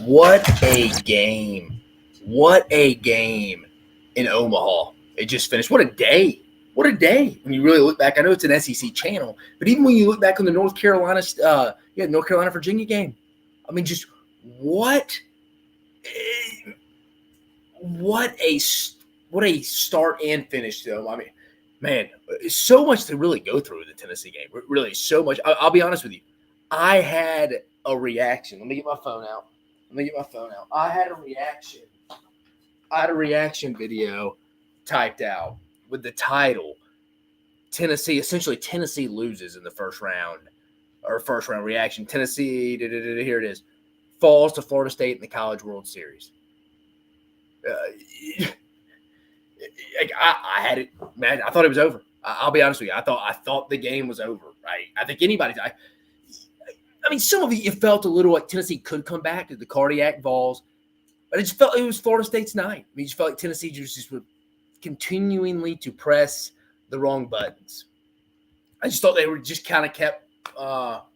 What a game. What a game in Omaha. It just finished. What a day. What a day when you really look back. I know it's an SEC channel, but even when you look back on the North Carolina Virginia game, I mean, just what a start and finish, though. I mean, man, so much to really go through in the Tennessee game. Really, so much. I'll be honest with you. I had a reaction. Let me get my phone out. I had a reaction video typed out with the title, Tennessee loses in the first round reaction. Tennessee, here it is, falls to Florida State in the College World Series. I had it, man. I thought it was over. I'll be honest with you. I thought the game was over. Right? I think anybody's. I mean, some of you felt a little like Tennessee could come back to the cardiac balls, but it just felt it was Florida State's night. I mean, you just felt like Tennessee just was continually to press the wrong buttons. I just thought they were just kind of kept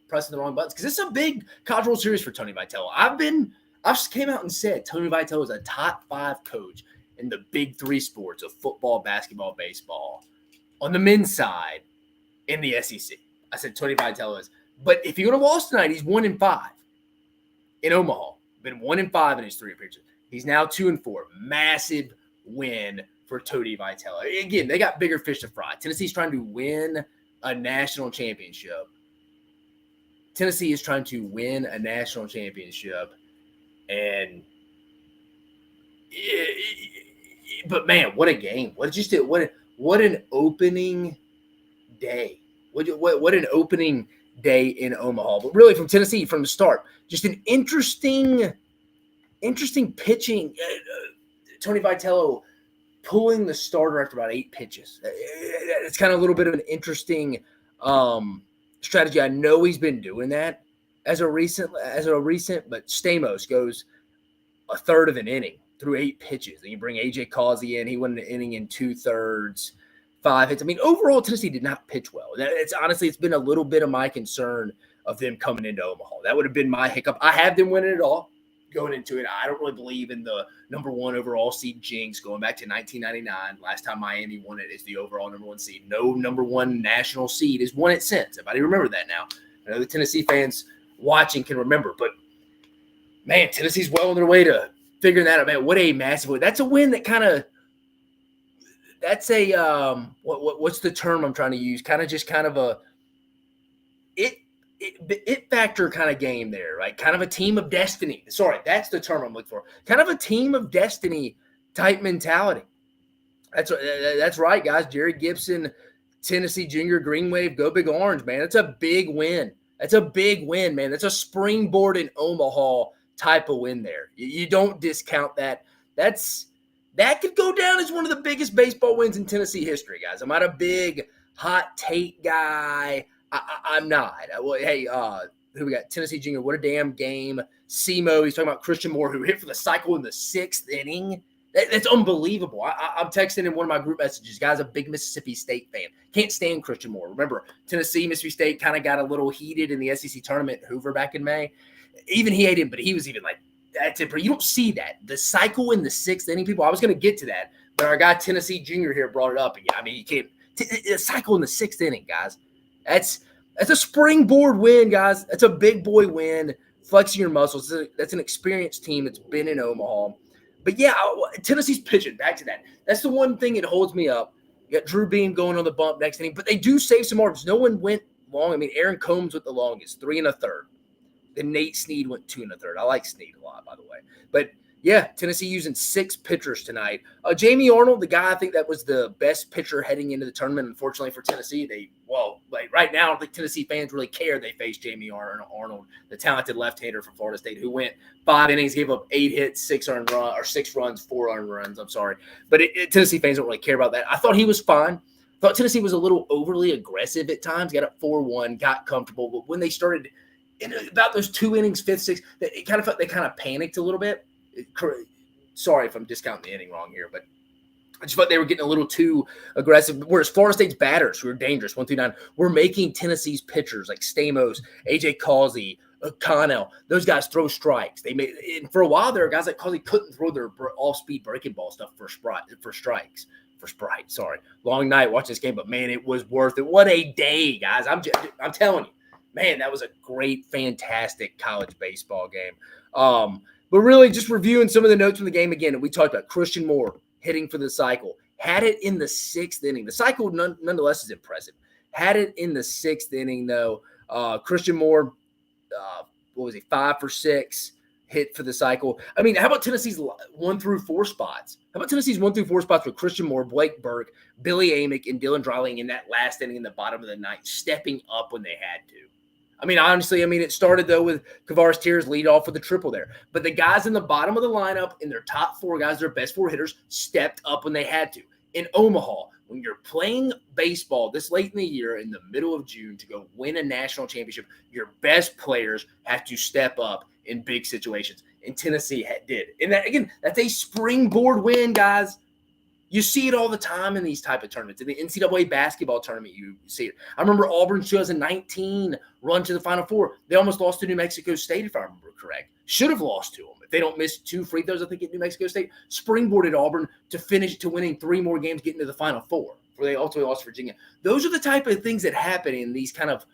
pressing the wrong buttons because it's a big College World Series for Tony Vitello. I just came out and said Tony Vitello is a top 5 coach in the big 3 sports of football, basketball, baseball on the men's side in the SEC. I said Tony Vitello is. But if you go to loss tonight, he's 1-5 in Omaha. Been 1-5 in his 3 appearances. He's now 2-4. Massive win for Tony Vitello. Again, they got bigger fish to fry. Tennessee's trying to win a national championship. Tennessee is trying to win a national championship, but man, what a game! What an opening day! What an opening day in Omaha. But really, from Tennessee from the start, just an interesting pitching. Tony Vitello pulling the starter after about 8 pitches. It's kind of a little bit of an interesting strategy. I know he's been doing that as a recent, but Stamos goes a third of an inning through 8 pitches. Then you bring AJ Causey in. He went an inning in 2/3, 5 hits. I mean, overall, Tennessee did not pitch well. It's been a little bit of my concern of them coming into Omaha. That would have been my hiccup. I have them winning it all going into it. I don't really believe in the number 1 overall seed jinx going back to 1999. Last time Miami won it is the overall number 1 seed. No number 1 national seed has won it since. Everybody remember that now. I know the Tennessee fans watching can remember, but man, Tennessee's well on their way to figuring that out. Man, what a massive win. That's a win that that's a what's the term I'm trying to use? Kind of a it factor kind of game there, right? Kind of a team of destiny. Sorry, that's the term I'm looking for. Kind of a team of destiny type mentality. That's right, guys. Jerry Gibson, Tennessee Junior, Green Wave, go Big Orange, man. That's a big win. That's a big win, man. That's a springboard in Omaha type of win there. You don't discount that. That could go down as one of the biggest baseball wins in Tennessee history, guys. I'm not a big hot take guy. I'm not. Hey, who we got? Tennessee Junior, what a damn game. SEMO, he's talking about Christian Moore, who hit for the cycle in the 6th inning. That's unbelievable. I'm texting in one of my group messages. Guy's a big Mississippi State fan. Can't stand Christian Moore. Remember, Tennessee, Mississippi State kind of got a little heated in the SEC tournament at Hoover back in May. Even he hated him, but he was even like, that's it. You don't see that. The cycle in the 6th inning, people, I was going to get to that, but our guy Tennessee Junior here brought it up again. I mean, you can't – cycle in the 6th inning, guys. That's a springboard win, guys. That's a big boy win, flexing your muscles. That's an experienced team that's been in Omaha. But, yeah, Tennessee's pitching. Back to that. That's the one thing that holds me up. You got Drew Beam going on the bump next inning, but they do save some arms. No one went long. I mean, Aaron Combs went the longest, 3 1/3. Then Nate Snead went 2 1/3. I like Snead a lot, by the way. But, yeah, Tennessee using 6 pitchers tonight. Jamie Arnold, the guy I think that was the best pitcher heading into the tournament. Unfortunately for Tennessee, right now, I don't think Tennessee fans really care they faced Jamie Arnold, the talented left-hander from Florida State, who went 5 innings, gave up 8 hits, 6 runs, 4 earned runs. I'm sorry. But Tennessee fans don't really care about that. I thought he was fine. I thought Tennessee was a little overly aggressive at times. Got up 4-1, got comfortable. But when they started – in about those 2 innings, 5th, 6th, it kind of felt they kind of panicked a little bit. Sorry if I'm discounting the inning wrong here, but I just felt they were getting a little too aggressive. Whereas Florida State's batters, who are dangerous, 1 through 9, were making Tennessee's pitchers like Stamos, AJ Causey, Connell, those guys throw strikes. They made, and for a while there, guys like Causey couldn't throw their all-speed breaking ball stuff for strikes. For Sprite, sorry. Long night watching this game, but man, it was worth it. What a day, guys. I'm telling you, man, that was a great, fantastic college baseball game. But really just reviewing some of the notes from the game again, and we talked about Christian Moore hitting for the cycle. Had it in the 6th inning. The cycle nonetheless is impressive. Had it in the 6th inning, though. Christian Moore, 5 for 6, hit for the cycle. I mean, how about Tennessee's 1 through 4 spots? How about Tennessee's 1 through 4 spots with Christian Moore, Blake Burke, Billy Amick, and Dylan Dreiling in that last inning in the bottom of the ninth, stepping up when they had to? I mean, honestly, it started, though, with Kavaris Tears lead off with a triple there. But the guys in the bottom of the lineup, in their top 4 guys, their best 4 hitters, stepped up when they had to. In Omaha, when you're playing baseball this late in the year, in the middle of June, to go win a national championship, your best players have to step up in big situations. And Tennessee did. And that, again, that's a springboard win, guys. You see it all the time in these type of tournaments. In the NCAA basketball tournament, you see it. I remember Auburn's 2019 run to the Final Four. They almost lost to New Mexico State, if I remember correct. Should have lost to them. If they don't miss 2 free throws, I think, at New Mexico State. Springboarded Auburn to finish to winning 3 more games, getting to the Final Four, where they ultimately lost to Virginia. Those are the type of things that happen in these kind of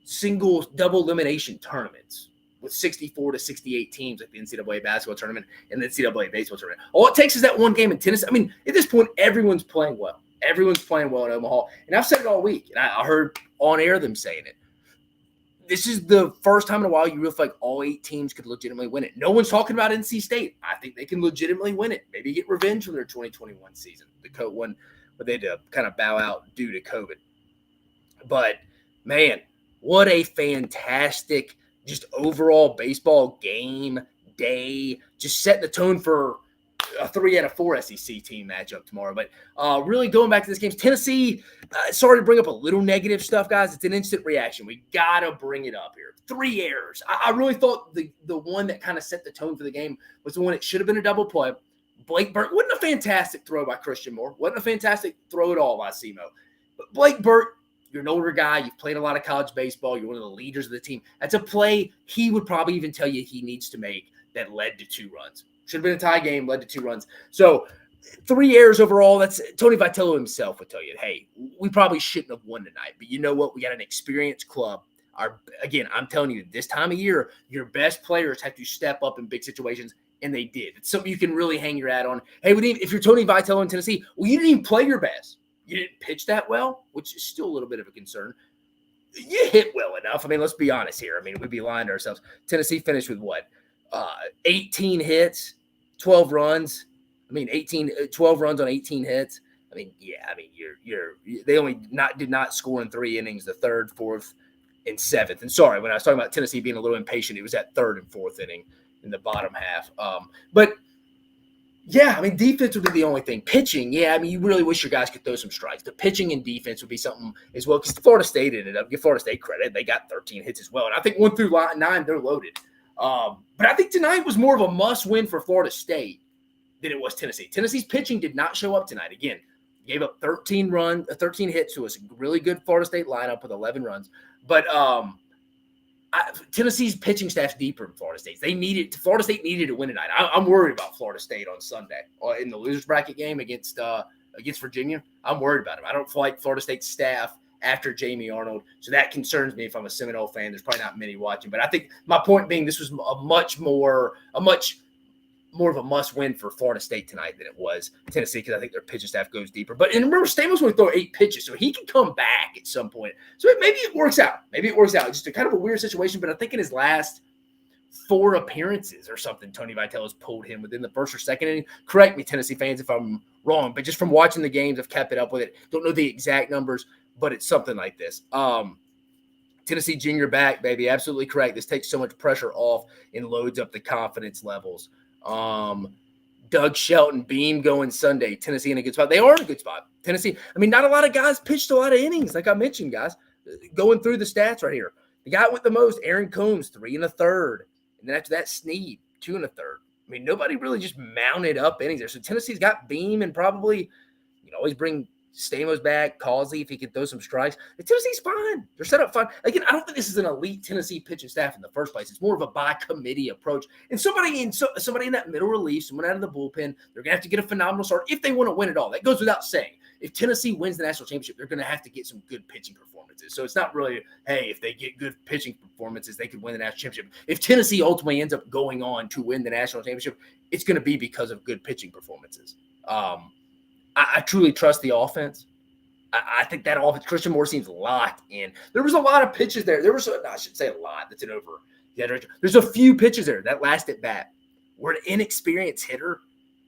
single, double elimination tournaments with 64 to 68 teams like the NCAA basketball tournament and the NCAA baseball tournament. All it takes is that one game in Tennessee. I mean, at this point, everyone's playing well. Everyone's playing well in Omaha. And I've said it all week, and I heard on air them saying it. This is the first time in a while you really feel like all 8 teams could legitimately win it. No one's talking about NC State. I think they can legitimately win it. Maybe get revenge from their 2021 season, the one where they had to kind of bow out due to COVID. But, man, what a fantastic just overall baseball game, day, just setting the tone for a 3 out of 4 SEC team matchup tomorrow. But really going back to this game, Tennessee, sorry to bring up a little negative stuff, guys. It's an instant reaction. We got to bring it up here. 3 errors. I really thought the one that kind of set the tone for the game was the one that should have been a double play. Blake Burke, wasn't a fantastic throw by Christian Moore. Wasn't a fantastic throw at all by SEMO. But Blake Burke, you're an older guy. You've played a lot of college baseball. You're one of the leaders of the team. That's a play he would probably even tell you he needs to make that led to 2 runs. Should have been a tie game, led to 2 runs. So 3 errors overall. That's Tony Vitello himself would tell you, hey, we probably shouldn't have won tonight. But you know what? We got an experienced club. Again, I'm telling you, this time of year, your best players have to step up in big situations, and they did. It's something you can really hang your hat on. Hey, if you're Tony Vitello in Tennessee, well, you didn't even play your best. You didn't pitch that well, which is still a little bit of a concern. You hit well enough. I mean, let's be honest here. I mean, we'd be lying to ourselves. Tennessee finished with what? 18 hits, 12 runs. 12 runs on 18 hits. I mean, yeah. I mean, they only did not score in 3 innings, the 3rd, 4th, and 7th. And sorry, when I was talking about Tennessee being a little impatient, it was that 3rd and 4th inning in the bottom half. But yeah, I mean, defense would be the only thing. Pitching, yeah, I mean, you really wish your guys could throw some strikes. The pitching and defense would be something as well, because Florida State ended up, give Florida State credit, they got 13 hits as well. And I think 1 through 9, they're loaded. But I think tonight was more of a must-win for Florida State than it was Tennessee. Tennessee's pitching did not show up tonight. Again, gave up 13 hits to a really good Florida State lineup with 11 runs. But Tennessee's pitching staff's deeper than Florida State's. Florida State needed to win tonight. I'm worried about Florida State on Sunday in the losers bracket game against Virginia. I'm worried about them. I don't like Florida State's staff after Jamie Arnold, so that concerns me if I'm a Seminole fan. There's probably not many watching, but I think my point being this was a much more of a must-win for Florida State tonight than it was Tennessee, because I think their pitching staff goes deeper. But and remember, Stamos going to throw 8 pitches, so he can come back at some point. So maybe it works out. It's just a kind of a weird situation, but I think in his last 4 appearances or something, Tony Vitello's pulled him within the 1st or 2nd inning. Correct me, Tennessee fans, if I'm wrong, but just from watching the games, I've kept it up with it. Don't know the exact numbers, but it's something like this. Tennessee junior back, baby. Absolutely correct. This takes so much pressure off and loads up the confidence levels. Doug Shelton, Beam going Sunday. Tennessee in a good spot. They are in a good spot. Tennessee, I mean, not a lot of guys pitched a lot of innings, like I mentioned, guys. Going through the stats right here. The guy with the most, Aaron Combs, 3 1/3. And then after that, Sneed, 2 1/3. I mean, nobody really just mounted up innings there. So Tennessee's got Beam, and probably you can always bring Stamo's back. Causey, if he can throw some strikes. The Tennessee's fine. They're set up fine. Again, I don't think this is an elite Tennessee pitching staff in the first place. It's more of a by committee approach. And somebody in that middle relief, someone out of the bullpen, they're going to have to get a phenomenal start if they want to win it all. That goes without saying. If Tennessee wins the national championship, they're going to have to get some good pitching performances. So it's not really, hey, if they get good pitching performances, they could win the national championship. If Tennessee ultimately ends up going on to win the national championship, it's going to be because of good pitching performances. I truly trust the offense. I think that offense, Christian Moore seems locked in. There was a lot of pitches there. I should say a lot. That's an over. There's a few pitches there that last at bat where an inexperienced hitter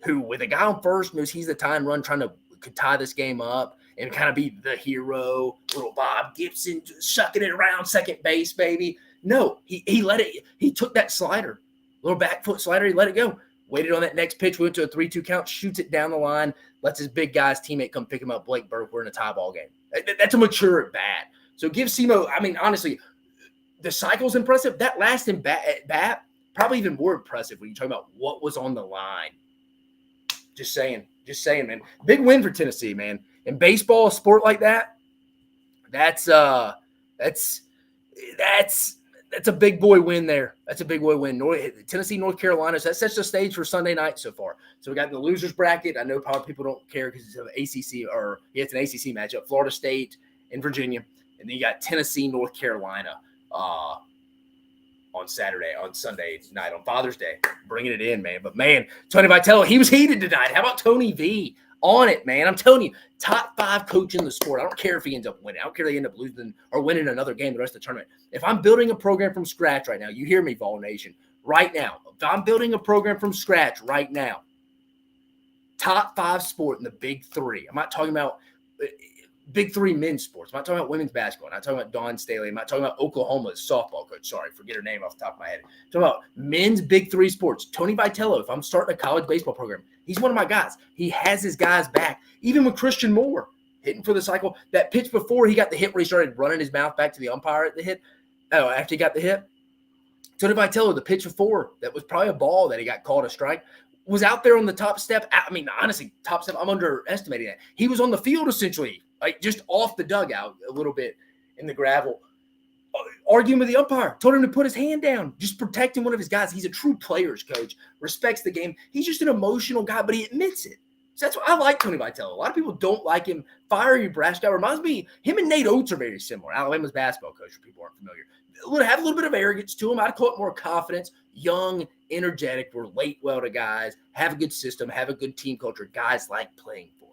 who, with a guy on first, knows he's the time run trying to could tie this game up and kind of be the hero, little Bob Gibson sucking it around second base, baby. No, he let it. He took that slider, little back foot slider. He let it go. Waited on that next pitch, went to a 3-2 count, shoots it down the line, lets his big guy's teammate come pick him up. Blake Burke, we're in a tie ball game. That's a mature at bat. So give Simo, I mean, honestly, the cycle's impressive. That last at bat, probably even more impressive when you talk about what was on the line. Just saying, man. Big win for Tennessee, man. In baseball, a sport like that, that's a big boy win there. That's a big boy win. Tennessee, North Carolina. So that sets the stage for Sunday night so far. So we got the losers bracket. I know probably people don't care because it's an ACC it's an ACC matchup. Florida State and Virginia, and then you got Tennessee, North Carolina on Sunday night, on Father's Day, bringing it in, man. But man, Tony Vitello, he was heated tonight. How about Tony V? On it, man. I'm telling you, top 5 coach in the sport. I don't care if he ends up winning. I don't care if they end up losing or winning another game the rest of the tournament. If I'm building a program from scratch right now, you hear me, Vol Nation, right now. If I'm building a program from scratch right now, top 5 sport in the big 3. I'm not talking about big 3 men's sports. I'm not talking about women's basketball. I'm not talking about Dawn Staley. I'm not talking about Oklahoma's softball coach. Sorry, forget her name off the top of my head. I'm talking about men's big 3 sports. Tony Vitello, if I'm starting a college baseball program, he's one of my guys. He has his guys back. Even with Christian Moore hitting for the cycle, that pitch before he got the hit where he started running his mouth back to the umpire at the hit, after he got the hit, Tony Vitello, the pitch before, that was probably a ball that he got called a strike, was out there on the top step. I mean, honestly, top step, I'm underestimating that. He was on the field essentially, like just off the dugout a little bit in the gravel, arguing with the umpire, told him to put his hand down, just protecting one of his guys. He's a true players coach, respects the game. He's just an emotional guy, but he admits it. So that's why I like Tony Vitello. A lot of people don't like him. Fiery, brash guy. Reminds me, him and Nate Oates are very similar. Alabama's basketball coach, for people who aren't familiar. Have a little bit of arrogance to him. I'd call it more confidence. Young, energetic, relate well to guys, have a good system, have a good team culture. Guys like playing for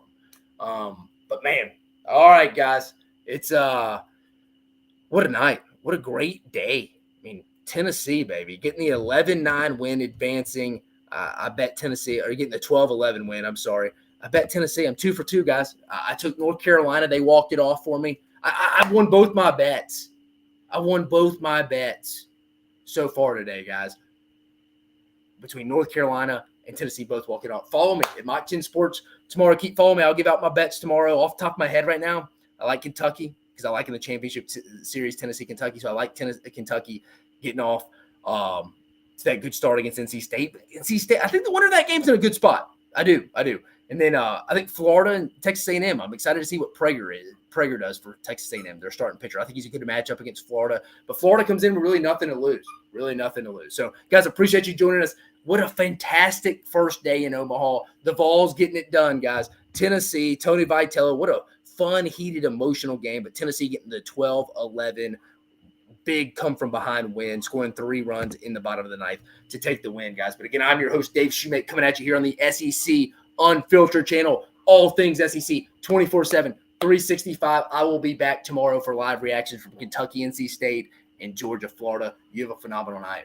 him. But man, all right, guys. It's what a night. What a great day. I mean, Tennessee, baby, getting the 11-9 win, advancing. I bet Tennessee, or getting the 12-11 win. I'm sorry. I bet Tennessee. I'm 2 for 2, guys. I took North Carolina. They walked it off for me. I've won both my bets. I won both my bets so far today, guys. Between North Carolina and Tennessee, both walking off. Follow me at Mike 10 Sports tomorrow. Keep following me. I'll give out my bets tomorrow. Off the top of my head right now, I like Kentucky because I like in the championship series Tennessee-Kentucky. So I like Kentucky getting off to that good start against NC State. NC State, I think the winner of that game's in a good spot. I do. And then I think Florida and Texas A&M. I'm excited to see what Prager does for Texas A&M. Their starting pitcher. I think he's a good matchup against Florida. But Florida comes in with really nothing to lose. So, guys, appreciate you joining us. What a fantastic first day in Omaha. The Vols getting it done, guys. Tennessee, Tony Vitello. What a fun, heated, emotional game. But Tennessee getting the 12-11 big come-from-behind win, scoring 3 runs in the bottom of the ninth to take the win, guys. But, again, I'm your host, Dave Shumate, coming at you here on the SEC Unfiltered channel. All things SEC, 24/7, 365. I will be back tomorrow for live reactions from Kentucky, NC State, and Georgia, Florida. You have a phenomenal night.